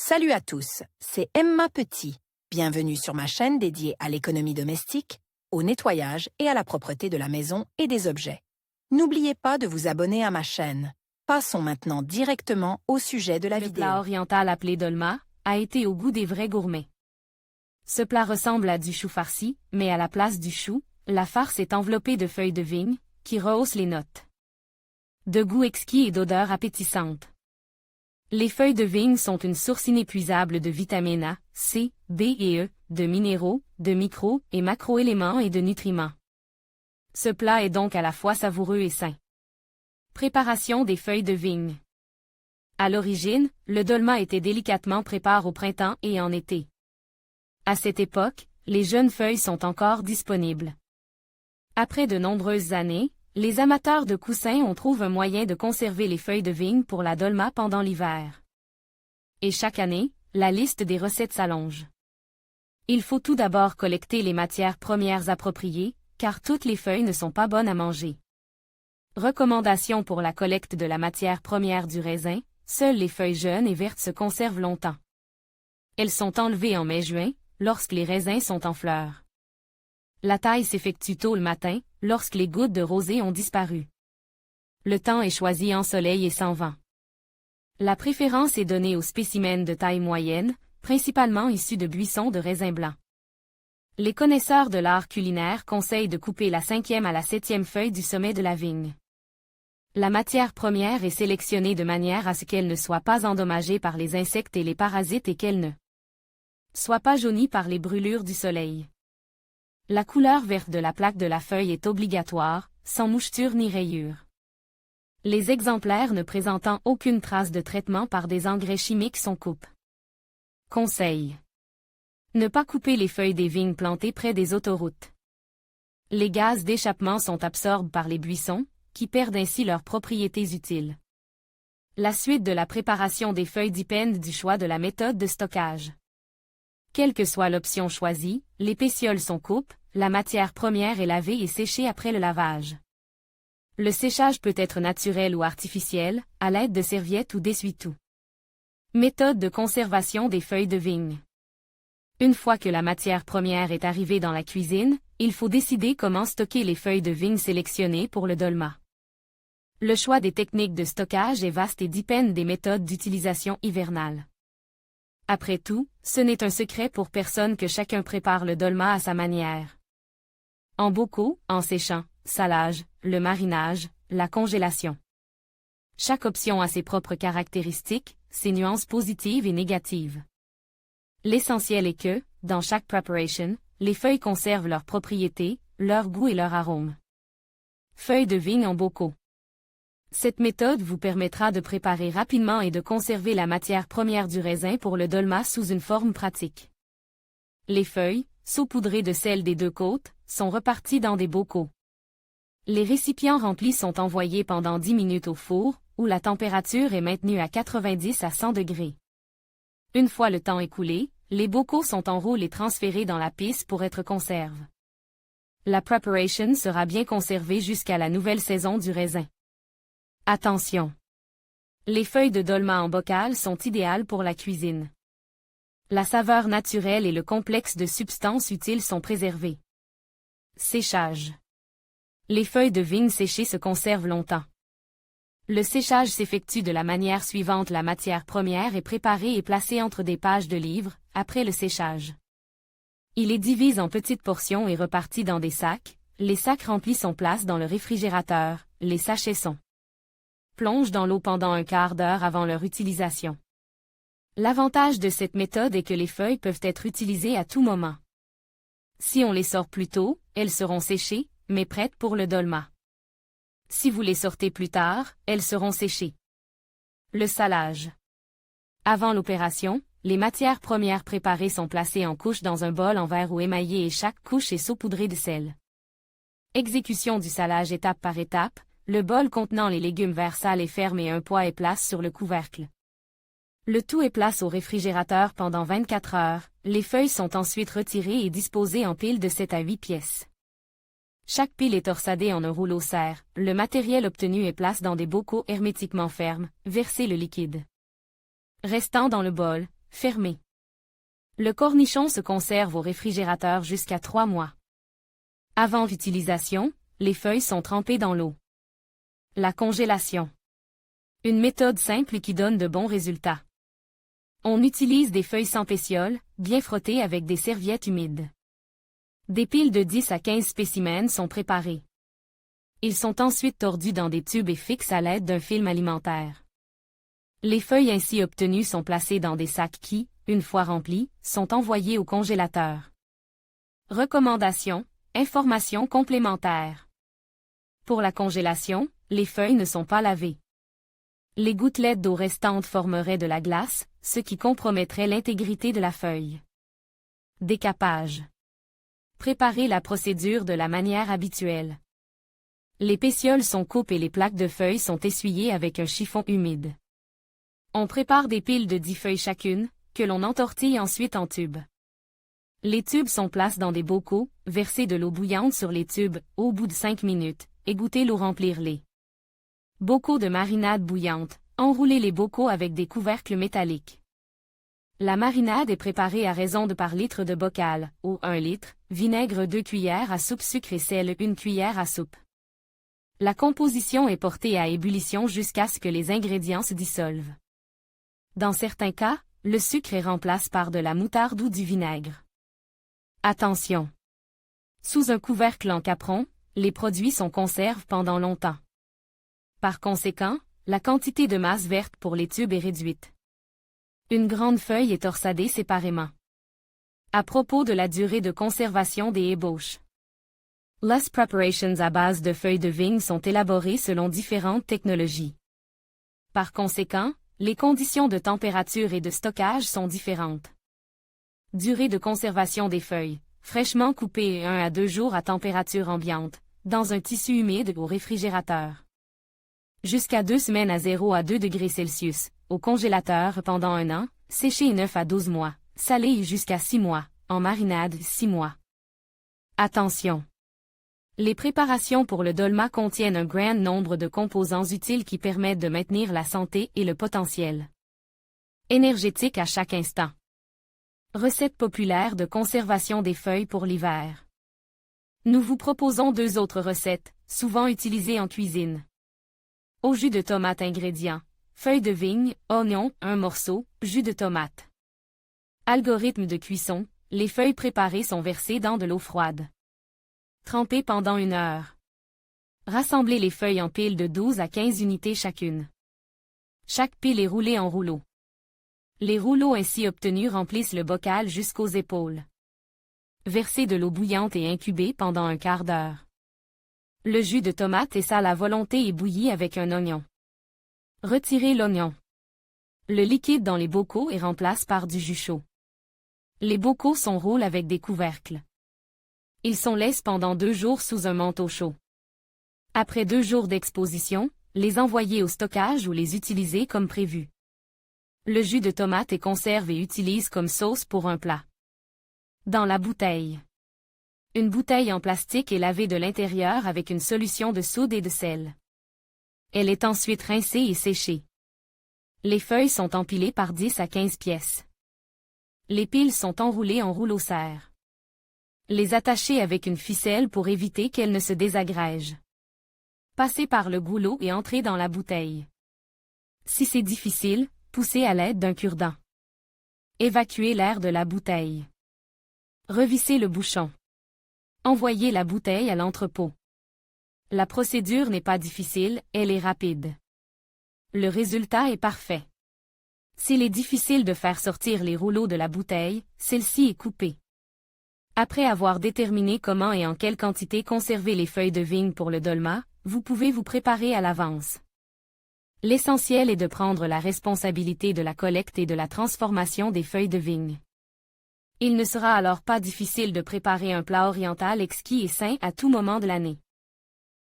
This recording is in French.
Salut à tous, c'est Emma Petit. Bienvenue sur ma chaîne dédiée à l'économie domestique, au nettoyage et à la propreté de la maison et des objets. N'oubliez pas de vous abonner à ma chaîne. Passons maintenant directement au sujet de la Le vidéo. plat oriental appelé dolma a été au goût des vrais gourmets. Ce plat ressemble à du chou farci, mais à la place du chou, la farce est enveloppée de feuilles de vigne, qui rehaussent les notes. De goût exquis et d'odeur appétissante. Les feuilles de vigne sont une source inépuisable de vitamines A, C, B et E, de minéraux, de micro- et macroéléments et de nutriments. Ce plat est donc à la fois savoureux et sain. Préparation des feuilles de vigne. À l'origine, le dolma était délicatement préparé au printemps et en été. À cette époque, les jeunes feuilles sont encore disponibles. Après de nombreuses années, les amateurs de coussins ont trouvé un moyen de conserver les feuilles de vigne pour la dolma pendant l'hiver. Et chaque année, la liste des recettes s'allonge. Il faut tout d'abord collecter les matières premières appropriées, car toutes les feuilles ne sont pas bonnes à manger. Recommandation pour la collecte de la matière première du raisin, seules les feuilles jeunes et vertes se conservent longtemps. Elles sont enlevées en mai-juin, lorsque les raisins sont en fleurs. La taille s'effectue tôt le matin, lorsque les gouttes de rosée ont disparu. Le temps est choisi en soleil et sans vent. La préférence est donnée aux spécimens de taille moyenne, principalement issus de buissons de raisins blancs. Les connaisseurs de l'art culinaire conseillent de couper la 5e à la 7e feuille du sommet de la vigne. La matière première est sélectionnée de manière à ce qu'elle ne soit pas endommagée par les insectes et les parasites et qu'elle ne soit pas jaunie par les brûlures du soleil. La couleur verte de la plaque de la feuille est obligatoire, sans moucheture ni rayure. Les exemplaires ne présentant aucune trace de traitement par des engrais chimiques sont coupés. Conseil. Ne pas couper les feuilles des vignes plantées près des autoroutes. Les gaz d'échappement sont absorbés par les buissons, qui perdent ainsi leurs propriétés utiles. La suite de la préparation des feuilles dépend du choix de la méthode de stockage. Quelle que soit l'option choisie, les pétioles sont coupées, la matière première est lavée et séchée après le lavage. Le séchage peut être naturel ou artificiel, à l'aide de serviettes ou d'essuie-tout. Méthode de conservation des feuilles de vigne. Une fois que la matière première est arrivée dans la cuisine, il faut décider comment stocker les feuilles de vigne sélectionnées pour le dolma. Le choix des techniques de stockage est vaste et dépend des méthodes d'utilisation hivernale. Après tout, ce n'est un secret pour personne que chacun prépare le dolma à sa manière. En bocaux, en séchant, salage, le marinage, la congélation. Chaque option a ses propres caractéristiques, ses nuances positives et négatives. L'essentiel est que, dans chaque preparation, les feuilles conservent leurs propriétés, leur goût et leur arôme. Feuilles de vigne en bocaux. Cette méthode vous permettra de préparer rapidement et de conserver la matière première du raisin pour le dolma sous une forme pratique. Les feuilles, saupoudrées de sel des deux côtes, sont reparties dans des bocaux. Les récipients remplis sont envoyés pendant 10 minutes au four, où la température est maintenue à 90 à 100 degrés. Une fois le temps écoulé, les bocaux sont enroulés et transférés dans la pisse pour être conservés. La preparation sera bien conservée jusqu'à la nouvelle saison du raisin. Attention! Les feuilles de dolma en bocal sont idéales pour la cuisine. La saveur naturelle et le complexe de substances utiles sont préservés. Séchage. Les feuilles de vigne séchées se conservent longtemps. Le séchage s'effectue de la manière suivante: la matière première est préparée et placée entre des pages de livres, après le séchage. Il est divisé en petites portions et reparti dans des sacs, les sacs remplis sont placés dans le réfrigérateur, les sachets sont plongent dans l'eau pendant un quart d'heure avant leur utilisation. L'avantage de cette méthode est que les feuilles peuvent être utilisées à tout moment. Si on les sort plus tôt, elles seront séchées, mais prêtes pour le dolma. Si vous les sortez plus tard, elles seront séchées. Le salage. Avant l'opération, les matières premières préparées sont placées en couches dans un bol en verre ou émaillé et chaque couche est saupoudrée de sel. Exécution du salage étape par étape. Le bol contenant les légumes verts sales est fermé et un poids est placé sur le couvercle. Le tout est placé au réfrigérateur pendant 24 heures, les feuilles sont ensuite retirées et disposées en piles de 7 à 8 pièces. Chaque pile est torsadée en un rouleau serre, le matériel obtenu est placé dans des bocaux hermétiquement fermes, versez le liquide restant dans le bol, fermé. Le cornichon se conserve au réfrigérateur jusqu'à 3 mois. Avant utilisation, les feuilles sont trempées dans l'eau. La congélation. Une méthode simple qui donne de bons résultats. On utilise des feuilles sans pétiole, bien frottées avec des serviettes humides. Des piles de 10 à 15 spécimens sont préparés. Ils sont ensuite tordus dans des tubes et fixés à l'aide d'un film alimentaire. Les feuilles ainsi obtenues sont placées dans des sacs qui, une fois remplis, sont envoyés au congélateur. Recommandations, informations complémentaires. Pour la congélation, les feuilles ne sont pas lavées. Les gouttelettes d'eau restantes formeraient de la glace, ce qui compromettrait l'intégrité de la feuille. Décapage. Préparez la procédure de la manière habituelle. Les pétioles sont coupées et les plaques de feuilles sont essuyées avec un chiffon humide. On prépare des piles de 10 feuilles chacune, que l'on entortille ensuite en tubes. Les tubes sont placés dans des bocaux, versez de l'eau bouillante sur les tubes, au bout de 5 minutes, égouttez l'eau remplir-les. Bocaux de marinade bouillante, enroulez les bocaux avec des couvercles métalliques. La marinade est préparée à raison de par litre de bocal, eau 1 litre, vinaigre 2 cuillères à soupe, sucre et sel 1 cuillère à soupe. La composition est portée à ébullition jusqu'à ce que les ingrédients se dissolvent. Dans certains cas, le sucre est remplacé par de la moutarde ou du vinaigre. Attention! Sous un couvercle en capron, les produits sont conservés pendant longtemps. Par conséquent, la quantité de masse verte pour les tubes est réduite. Une grande feuille est torsadée séparément. À propos de la durée de conservation des ébauches. Les preparations à base de feuilles de vigne sont élaborées selon différentes technologies. Par conséquent, les conditions de température et de stockage sont différentes. Durée de conservation des feuilles, fraîchement coupées 1 à 2 jours à température ambiante, dans un tissu humide au réfrigérateur. Jusqu'à 2 semaines à 0 à 2 degrés Celsius, au congélateur pendant 1 an, séché 9 à 12 mois, salé jusqu'à 6 mois, en marinade 6 mois. Attention! Les préparations pour le dolma contiennent un grand nombre de composants utiles qui permettent de maintenir la santé et le potentiel énergétique à chaque instant. Recette populaire de conservation des feuilles pour l'hiver. Nous vous proposons 2 autres recettes, souvent utilisées en cuisine. Au jus de tomate ingrédients. Feuilles de vigne, oignon, 1 morceau, jus de tomate. Algorithme de cuisson, les feuilles préparées sont versées dans de l'eau froide. Trempées pendant 1 heure. Rassemblez les feuilles en piles de 12 à 15 unités chacune. Chaque pile est roulée en rouleau. Les rouleaux ainsi obtenus remplissent le bocal jusqu'aux épaules. Versez de l'eau bouillante et incubez pendant 1/4 d'heure. Le jus de tomate est sale à volonté et bouilli avec un oignon. Retirez l'oignon. Le liquide dans les bocaux est remplacé par du jus chaud. Les bocaux sont roulés avec des couvercles. Ils sont laissés pendant 2 jours sous un manteau chaud. Après 2 jours d'exposition, les envoyer au stockage ou les utiliser comme prévu. Le jus de tomate est conservé et utilisé comme sauce pour un plat. Dans la bouteille. Une bouteille en plastique est lavée de l'intérieur avec une solution de soude et de sel. Elle est ensuite rincée et séchée. Les feuilles sont empilées par 10 à 15 pièces. Les piles sont enroulées en rouleau serre. Les attacher avec une ficelle pour éviter qu'elles ne se désagrègent. Passez par le goulot et entrez dans la bouteille. Si c'est difficile, poussez à l'aide d'un cure-dent. Évacuez l'air de la bouteille. Revissez le bouchon. Envoyez la bouteille à l'entrepôt. La procédure n'est pas difficile, elle est rapide. Le résultat est parfait. S'il est difficile de faire sortir les rouleaux de la bouteille, celle-ci est coupée. Après avoir déterminé comment et en quelle quantité conserver les feuilles de vigne pour le dolma, vous pouvez vous préparer à l'avance. L'essentiel est de prendre la responsabilité de la collecte et de la transformation des feuilles de vigne. Il ne sera alors pas difficile de préparer un plat oriental exquis et sain à tout moment de l'année.